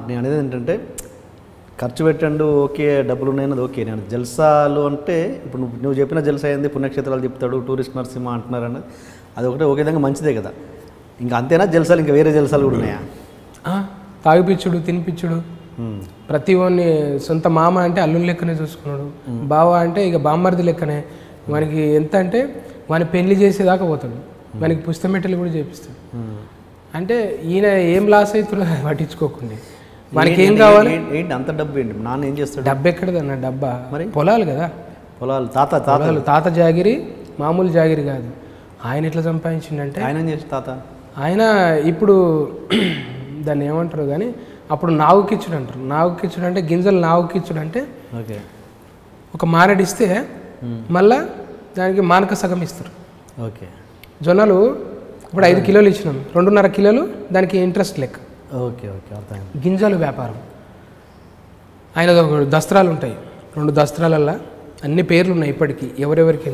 నేను అనేది ఏంటంటే ఖర్చు పెట్టండు ఓకే, డబ్బులు ఉన్నాయన్నది ఓకే. నేను జల్సాలు అంటే ఇప్పుడు నువ్వు చెప్పిన జల్సా అయింది, పుణ్యక్షేత్రాలు చెప్తాడు, టూరిస్ట్ నరసింహ అంటున్నారు అన్నది అది ఒకటే ఒకే విధంగా మంచిదే కదా. ఇంకా అంతేనా జల్సాలు, ఇంకా వేరే జల్సాలు కూడా ఉన్నాయా? తాగిపిచ్చుడు, తినిపిచ్చుడు, ప్రతి ఒన్ని సొంత మామ అంటే అల్లుని లెక్కనే చూసుకున్నాడు, బావ అంటే ఇక బామ్మర్ది లెక్కనే. మనకి ఎంత అంటే వాని పెళ్లి చేసేదాకా పోతాడు, మనకి పుస్తమెట్టలు కూడా చేపిస్తాడు. అంటే ఈయన ఏం లాస్ అవుతుందో పట్టించుకోకుండా మనకి ఏం కావాలి. ఏంటి అంత డబ్బు ఏంటి? నాన్న ఏం చేస్తాడు? డబ్బు ఎక్కడదన్న? డబ్బా మరి పొలాలు కదా, పొలాలు. తాత జాగిరి, మామూలు జాగిరి కాదు. ఆయన ఎట్లా సంపాదించిండంటే, ఆయన ఏం చేసి తాత ఆయన ఇప్పుడు దాన్ని ఏమంటారు కానీ అప్పుడు నావుకిచ్చుడు అంటారు. నావుకిచ్చుడు అంటే గింజలు నావుకిచ్చుడు అంటే ఓకే, ఒక మానడిస్తే మళ్ళా దానికి మానక సగం ఇస్తారు. ఓకే, జొన్నలు ఇప్పుడు 5 కిలోలు ఇచ్చినాం, 2.5 కిలోలు దానికి ఇంట్రెస్ట్ లెక్క. ఓకే ఓకే, అర్థమైంది. గింజలు వ్యాపారం. ఆయన దస్త్రాలు ఉంటాయి, 2 దస్త్రాలల్లో అన్ని పేర్లు ఉన్నాయి ఇప్పటికీ, ఎవరెవరికి.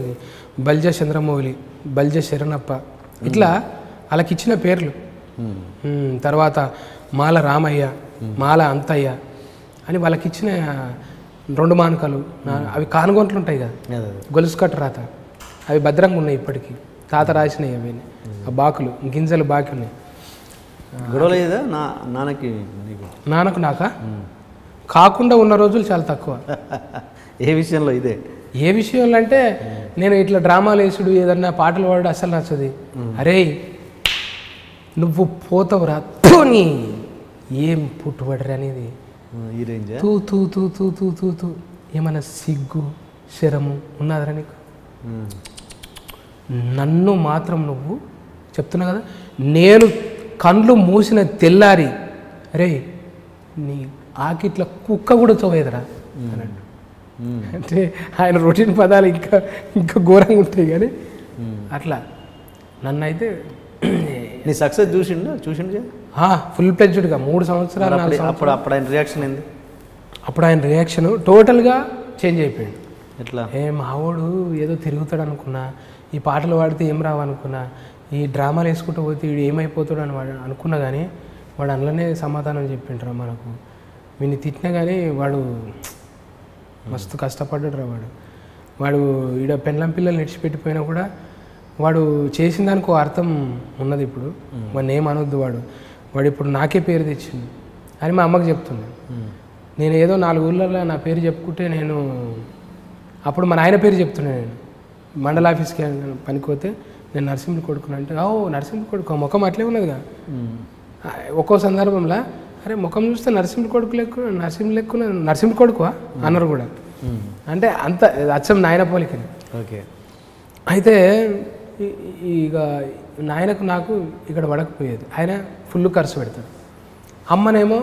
బల్జ చంద్రమౌళి, బల్జ శరణప్ప, ఇట్లా వాళ్ళకి ఇచ్చిన పేర్లు. తర్వాత మాల రామయ్య, మాల అంతయ్య అని వాళ్ళకి ఇచ్చిన 2 మానకాలు. అవి కానుగొంట్లు ఉంటాయి కదా, గొలుసు కట్టు రాత, అవి భద్రంగా ఉన్నాయి ఇప్పటికీ. తాత రాసినాయి అవి, ఆ బాకులు, గింజలు బాకి ఉన్నాయి. గొడవ లేదా నాన్నకు నాకా? కాకుండా ఉన్న రోజులు చాలా తక్కువ. ఏ విషయంలో? ఇదే ఏ విషయంలో అంటే నేను ఇట్లా డ్రామాలు వేసుడు, ఏదన్నా పాటలు పాడు అసలు నచ్చది. అరే నువ్వు పోతావురా నీ ఏం పుట్టుబడిరా అనేది ఈ రేంజ్. తూ తూ తూ తూ తూ తూ తూ ఏమన్నా సిగ్గు శరము ఉన్నదరా నీకు? నన్ను మాత్రం నువ్వు చెప్తున్నా కదా, నేను కండ్లు మూసిన తెల్లారి అరే నీ ఆకిట్ల కుక్క కూడా చోవేదరా అన్నట్టు. అంటే ఆయన రొటీన్ పదాలు ఇంకా ఇంకా ఘోరంగా ఉంటాయి కానీ అట్లా నన్ను అయితే నీ సక్సెస్ చూసిండు ఫుల్ ప్లెడ్జ్డ్గా 3 సంవత్సరాలు. అప్పుడు ఆయన రియాక్షన్ ఏంది? అప్పుడు ఆయన రియాక్షన్ టోటల్గా చేంజ్ అయిపోయాడు. ఎట్లా? మావోడు ఏదో తిరుగుతాడు అనుకున్నా, ఈ పాటలు పాడితే ఏం రావనుకున్నా, ఈ డ్రామాలు వేసుకుంటూ పోతే వీడు ఏమైపోతాడు అని వాడు అనుకున్నా. కానీ వాడు అందులోనే సమాధానం చెప్పిండ్రా మనకు. వీడిని తిట్టినా కానీ వాడు మస్తు కష్టపడ్డాడు రా. వాడు ఈడ పెళ్ళం పిల్లలు నిడిచిపెట్టిపోయినా కూడా వాడు చేసిన దానికి అర్థం ఉన్నది. ఇప్పుడు వాడిని ఏమనొద్దు, వాడు ఇప్పుడు నాకే పేరు తెచ్చింది అని మా అమ్మకి చెప్తున్నాను. నేను ఏదో 4 ఊళ్ళల్లో నా పేరు చెప్పుకుంటే నేను అప్పుడు మా నాయన పేరు చెప్తున్నాను. నేను మండల ఆఫీస్కి పనికోతే నేను నరసింహుడు కొడుకున్నా అంటే, నరసింహుడు కొడుకు ముఖం అట్లే ఉన్నదిగా. ఒక్కో సందర్భంలో అరే ముఖం చూస్తే నరసింహుడు కొడుకు నరసింహుడు కొడుకువా అన్నారు కూడా. అంటే అంత అచ్చం నాయన పోలికని. ఓకే. అయితే ఇక నాయనకు నాకు ఇక్కడ పడకపోయేది. ఆయన ఫుల్ ఖర్చు పెడతాడు. అమ్మనేమో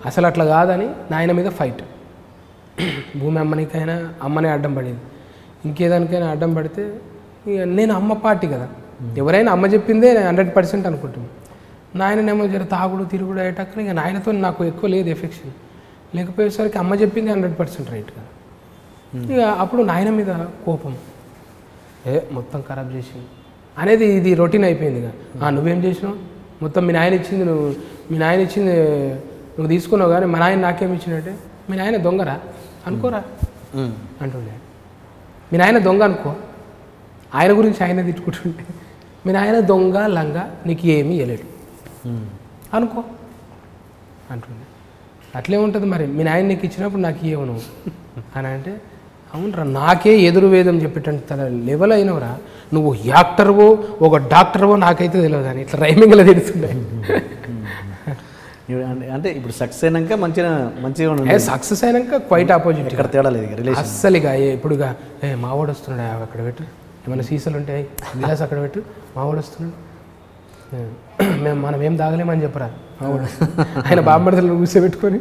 అసలు అట్లా కాదని నాయన మీద ఫైట్. భూమి అమ్మనికైనా అమ్మనే అడ్డం పడేది, ఇంకేదానికైనా అడ్డం పడితే ఇక నేను అమ్మ పార్టీ కదా, ఎవరైనా అమ్మ చెప్పిందే 100% అనుకుంటున్నాను. నాయననేమో జర తాగుడు తిరుగుడు అయ్యేటక్కడ ఇక నాయనతో నాకు ఎక్కువ లేదు ఎఫెక్షన్. లేకపోయేసరికి అమ్మ చెప్పింది 100% రైట్ కదా. ఇక అప్పుడు నాయన మీద కోపం, మొత్తం ఖరాబ్ చేసింది అనేది ఇది రొటీన్ అయిపోయింది. ఇక నువ్వేం చేసినావు, మొత్తం మీ నాయన ఇచ్చింది నువ్వు తీసుకున్నావు కానీ మా నాయన నాకేమి ఇచ్చినట్టే, మీ నాయన దొంగరా అనుకోరా అంటుండే. మీ నాయన దొంగ అనుకో, ఆయన గురించి ఆయన తిట్టుకుంటుంటే, మీ నాయన దొంగ లంగ నీకు ఏమీ ఇవ్వలేడు అనుకో అంటుండే. అట్లే ఉంటుంది మరి, మీ నాయన నీకు ఇచ్చినప్పుడు నాకు ఇవ్వవు నువ్వు అని అంటే, అవునరా నాకే ఎదురు వేదం చెప్పేటంత లెవెల్ అయినవరా నువ్వు, యాక్టర్వో ఒక డాక్టర్వో నాకైతే తెలియదు అని ఇట్లా రైమింగ్లో తెలుస్తుండే. అంటే ఇప్పుడు సక్సెస్ అయినాక మంచిగా సక్సెస్ అయినాక క్వైట్ ఆపోజిట్. ఇక్కడ తేడా లేదు అస్సలు. ఇక ఇప్పుడుగా మావాడు వస్తున్నాడు అక్కడ పెట్టు, ఏమైనా సీసాలు ఉంటాయి గ్లాస్ అక్కడ పెట్టు, మావాడు వస్తున్నాడు, మనం ఏం తాగలేమని చెప్పరా మావాడు. ఆయన బామ్మర్దలు కూర్చోబెట్టుకొని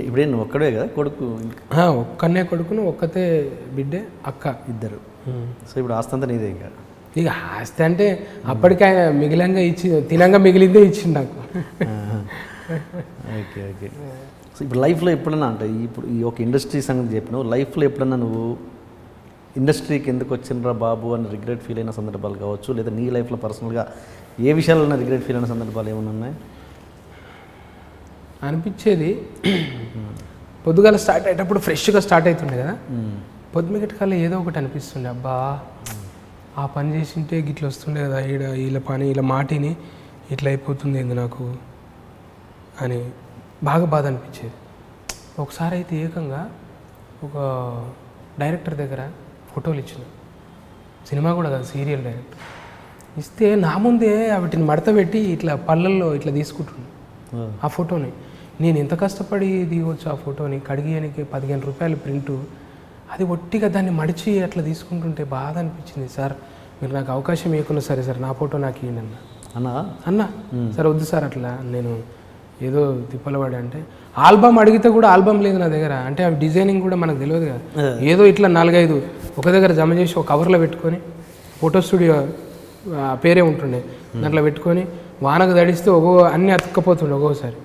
ఇప్పుడే నువ్వు ఒక్కడే కదా కొడుకు? ఒక్కనే కొడుకును, ఒక్కతే బిడ్డే, అక్క, ఇద్దరు. సో ఇప్పుడు ఆస్తి అంతా నీదే. ఇక ఆస్తి అంటే అప్పటికి ఆయన మిగిలంగా తినంగా మిగిలిందే ఇచ్చింది నాకు. Okay okay. సో ఇప్పుడు లైఫ్లో ఎప్పుడన్నా అంటే ఇప్పుడు ఈ ఒక ఇండస్ట్రీ సంగతి చెప్పినావు, లైఫ్లో ఎప్పుడన్నా నువ్వు ఇండస్ట్రీకి ఎందుకు వచ్చినరా బాబు అని రిగ్రెట్ ఫీల్ అయిన సందర్భాలు కావచ్చు, లేదా నీ లైఫ్లో పర్సనల్గా ఏ విషయాలన్నా రిగ్రెట్ ఫీల్ అయిన సందర్భాలు ఏమైనా ఉన్నాయి? అనిపించేది. పొద్దుగాల స్టార్ట్ అయ్యేటప్పుడు ఫ్రెష్గా స్టార్ట్ అవుతుండే కదా, పొద్దుమిగటి కల్లా ఏదో ఒకటి అనిపిస్తుండే, అబ్బా ఆ పని చేసింటే గిట్ల వస్తుండే కదా, వీళ్ళ పని వీళ్ళ మాటిని ఇట్లా అయిపోతుంది ఏంది నాకు అని బాగా బాధ అనిపించేది. ఒకసారి అయితే ఏకంగా ఒక డైరెక్టర్ దగ్గర ఫోటోలు ఇచ్చిన, సినిమా కూడా కాదు సీరియల్ డైరెక్టర్ ఇస్తే నా ముందే వాటిని మడత పెట్టి ఇట్లా పళ్ళల్లో ఇట్లా తీసుకుంటున్నాను ఆ ఫోటోని. నేను ఎంత కష్టపడి దిగవచ్చు ఆ ఫోటోని, కడిగియడానికి 15 రూపాయలు ప్రింటు, అది ఒట్టిగా దాన్ని మడిచి అట్లా తీసుకుంటుంటే బాధ అనిపించింది. సార్ మీరు నాకు అవకాశం ఇవ్వకున్నా సరే సార్ నా ఫోటో నాకు ఇవ్వండి అన్న సరే వద్దు సార్ అట్లా నేను ఏదో తిప్పలవాడి అంటే, ఆల్బమ్ అడిగితే కూడా ఆల్బమ్ లేదు నా దగ్గర. అంటే అవి డిజైనింగ్ కూడా మనకు తెలియదు కదా, ఏదో ఇట్లా 4-5 ఒక దగ్గర జమ చేసి ఒక కవర్లో పెట్టుకొని, ఫోటో స్టూడియో పేరే ఉంటుండే దాంట్లో పెట్టుకొని వానకు తడిస్తే అన్నీ అతుక్కపోతుండే. ఒక్కోసారి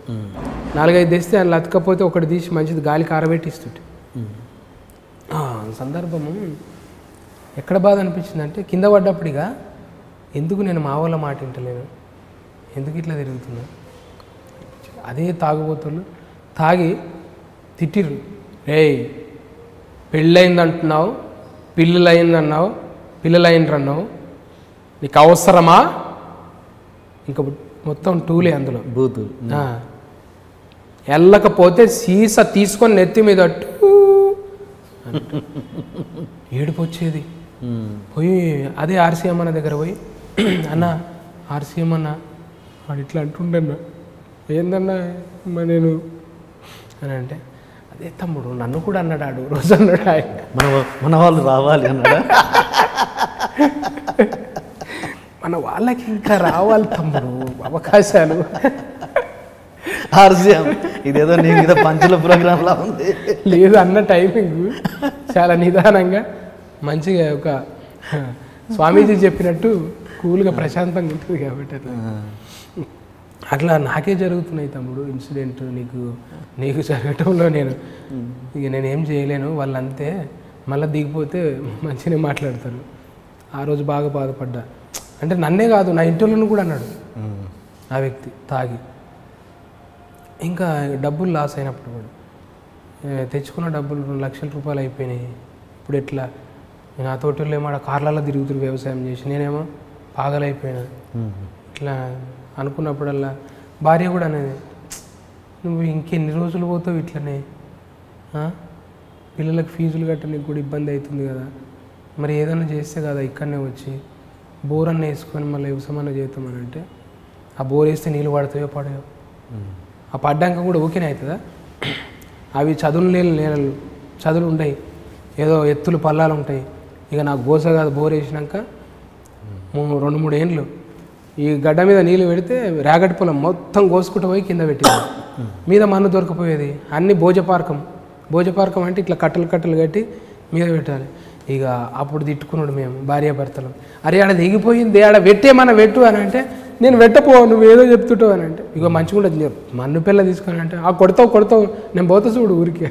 4-5 తెస్తే అందులో అతుక్కపోతే ఒకటి తీసి మంచిది గాలికి ఆరబెట్టిస్తుంటే. సందర్భము ఎక్కడ బాధ అనిపించిందంటే, కింద పడ్డప్పుడుగా ఎందుకు నేను మా వాళ్ళ మాట వింటలేను, ఎందుకు ఇట్లా తిరుగుతున్నా. అదే తాగుబోతులు తాగి తిట్టిర్రు, ఏయ్ పెళ్ళయిందంటున్నావు, పిల్లలైందన్నావు, పిల్లలైండ్రన్నావు, నీకు అవసరమా, ఇంకా మొత్తం టూలే అందులో బూతు. వెళ్ళకపోతే సీసా తీసుకొని నెత్తి మీద ఏడుపు వచ్చేది. పోయి అదే ఆర్సీఎం అన్న దగ్గర పోయి, అన్న ఆర్సీఎం అన్న వాడు ఇట్లా అంటుండన్నా, ఏందన్నా నేను అని అంటే, అదే తమ్ముడు నన్ను కూడా అన్నాడు రోజు అన్నాడు ఆయన, మన వాళ్ళు రావాలి అన్నాడా, మన వాళ్ళకి ఇంకా రావాలి తమ్ముడు అవకాశాలు. ఆర్సీఎం ఇదేదో నీ మీద పంచుల ప్రోగ్రాంలా ఉంది. లేదు అన్న టైమింగ్ చాలా నిదానంగా మంచిగా ఒక స్వామీజీ చెప్పినట్టు కూల్గా ప్రశాంతంగా ఉంటుంది కాబట్టి అట్లా నాకే జరుగుతున్నాయి తమ్ముడు ఇన్సిడెంట్. నీకు జరగటంలో నేనేం చేయలేను, వాళ్ళంతే మళ్ళీ దిగిపోతే మంచిగానే మాట్లాడతారు. ఆ రోజు బాగా బాధపడ్డా. అంటే నన్నే కాదు నా ఇంటిలోనూ కూడా అన్నాడు ఆ వ్యక్తి తాగి. ఇంకా డబ్బులు లాస్ అయినప్పుడు కూడా తెచ్చుకున్న డబ్బులు 2 లక్షల రూపాయలు అయిపోయినాయి. ఇప్పుడు ఎట్లా, నేను ఆ తోటలో ఏమో కార్లలో తిరుగుతురు వ్యవసాయం చేసి, నేనేమో పాగలైపోయినా. ఇట్లా అనుకున్నప్పుడల్లా భార్య కూడా అనేది, నువ్వు ఇంకెన్ని రోజులు పోతావు ఇట్లనే, పిల్లలకు ఫీజులు కట్టడానికి కూడా ఇబ్బంది అవుతుంది కదా, మరి ఏదైనా చేస్తే కదా ఇక్కడనే వచ్చి బోర్ అన్న వేసుకొని మళ్ళీ వ్యవసాయం చేద్దామని అంటే, ఆ బోర్ వేస్తే నీళ్ళు పడతాయో పడయో, ఆ పడ్డాక కూడా ఓకేనే అవుతుందా. అవి చదువులు లేని నేలలు, చదువులు ఉంటాయి, ఏదో ఎత్తులు పల్లాలు ఉంటాయి. ఇక నాకు గోస కాదు, బోర్ వేసినాక 2-3 ఏండ్లు ఈ గడ్డ మీద నీళ్ళు పెడితే రేగడి పొలం మొత్తం కోసుకుంటూ పోయి కింద పెట్టేది, మీద మన్ను దొరకపోయేది. అన్నీ భోజపార్కం అంటే ఇట్లా కట్టలు కట్టి మీద పెట్టాలి. ఇక అప్పుడు తిట్టుకున్నాడు మేము భార్యాభర్తలు, అరే ఆడ దిగిపోయింది ఆడ పెట్టేమన్నా పెట్టు అని అంటే, నేను పెట్టపో నువ్వు ఏదో చెప్తుంటావు అని అంటే, ఇక మంచిగా ఉండదు మన్ను పిల్ల తీసుకొని అంటే, కొడతావు నేను పోతా చూడు ఊరికి.